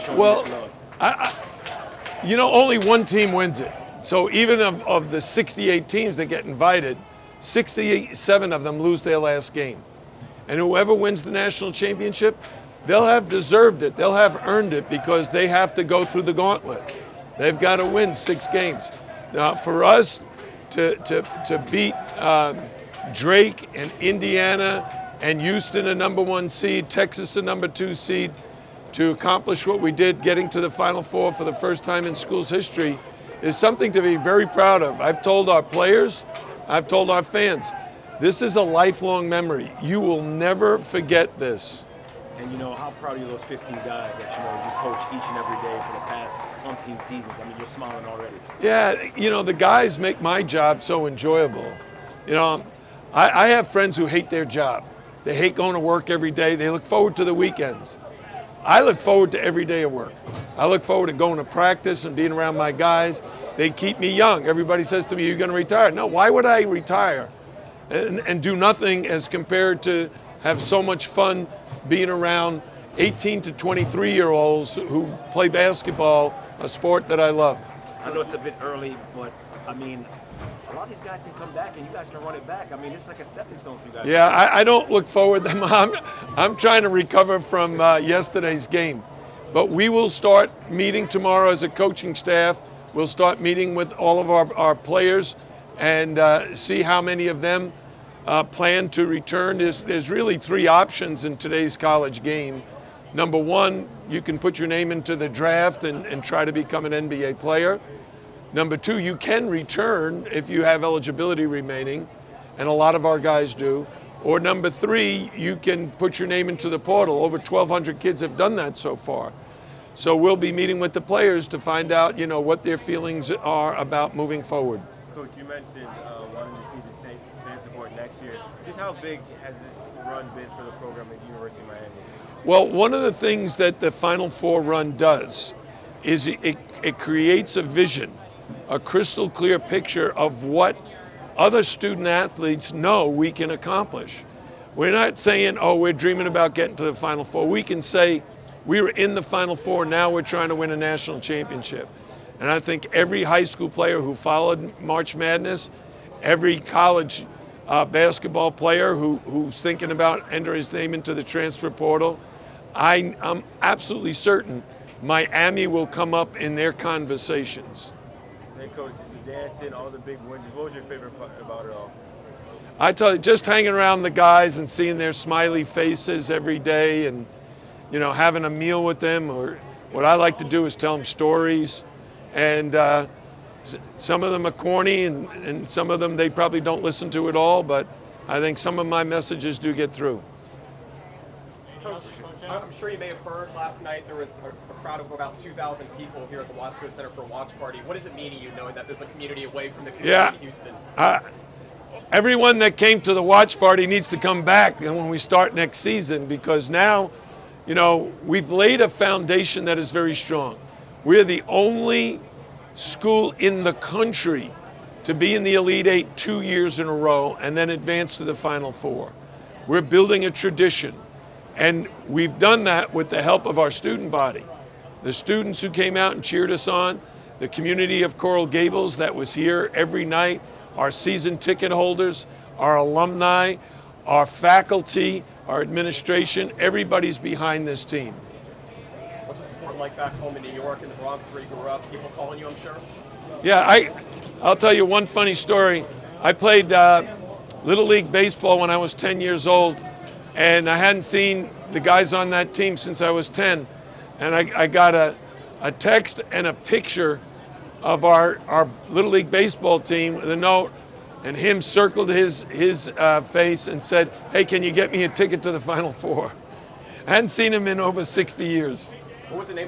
showing Well, this love? only one team wins it. So even of the 68 teams that get invited, 67 of them lose their last game. And whoever wins the national championship, they'll have deserved it. They'll have earned it because they have to go through the gauntlet. They've got to win 6 games. Now, for us to beat Drake and Indiana and Houston, a #1 seed, Texas, a #2 seed, to accomplish what we did, getting to the Final Four for the first time in school's history, is something to be very proud of. I've told our players, I've told our fans, this is a lifelong memory. You will never forget this. And how proud are you of those 15 guys that you coach each and every day for the past umpteen seasons? I mean, you're smiling already. Yeah, the guys make my job so enjoyable. I have friends who hate their job. They hate going to work every day. They look forward to the weekends. I look forward to every day of work. I look forward to going to practice and being around my guys. They keep me young. Everybody says to me, "You're going to retire." No, why would I retire and do nothing as compared to have so much fun being around 18 to 23-year-olds who play basketball, a sport that I love? I know it's a bit early, but I mean, a lot of these guys can come back and you guys can run it back. I mean, it's like a stepping stone for you guys. Yeah, I don't look forward to them. I'm trying to recover from yesterday's game. But we will start meeting tomorrow as a coaching staff. We'll start meeting with all of our players and see how many of them plan to return. There's really 3 options in today's college game. Number 1, you can put your name into the draft and try to become an NBA player. Number 2, you can return if you have eligibility remaining, and a lot of our guys do. Or number 3, you can put your name into the portal. Over 1,200 kids have done that so far. So we'll be meeting with the players to find out, what their feelings are about moving forward. Coach, you mentioned wanting to see the same fan support next year. Just how big has this run been for the program at University of Miami? Well, one of the things that the Final Four run does is it creates a vision, a crystal clear picture of what other student athletes know we can accomplish. We're not saying, we're dreaming about getting to the Final Four. We can say, we were in the Final Four, now we're trying to win a national championship. And I think every high school player who followed March Madness, every college basketball player who's thinking about entering his name into the transfer portal, I'm absolutely certain Miami will come up in their conversations. Hey, Coach, the dancing, all the big wins, what was your favorite part about it all? I tell you, just hanging around the guys and seeing their smiley faces every day and, having a meal with them, or what I like to do is tell them stories. And some of them are corny and some of them they probably don't listen to at all, but I think some of my messages do get through. Coach, I'm sure you may have heard last night there was a crowd of about 2,000 people here at the Watsco Center for a watch party. What does it mean to you knowing that there's a community away from the community in Houston? Everyone that came to the watch party needs to come back when we start next season, because now, we've laid a foundation that is very strong. We're the only school in the country to be in the Elite Eight 2 years in a row and then advance to the Final Four. We're building a tradition. And we've done that with the help of our student body. The students who came out and cheered us on, the community of Coral Gables that was here every night, our season ticket holders, our alumni, our faculty, our administration, everybody's behind this team. What's the support like back home in New York, in the Bronx where you grew up? People calling you, I'm sure? Yeah, I'll tell you one funny story. I played Little League Baseball when I was 10 years old. And I hadn't seen the guys on that team since I was 10. And I got a text and a picture of our Little League Baseball team with a note, and him circled his face and said, "Hey, can you get me a ticket to the Final Four?" I hadn't seen him in over 60 years. What was the name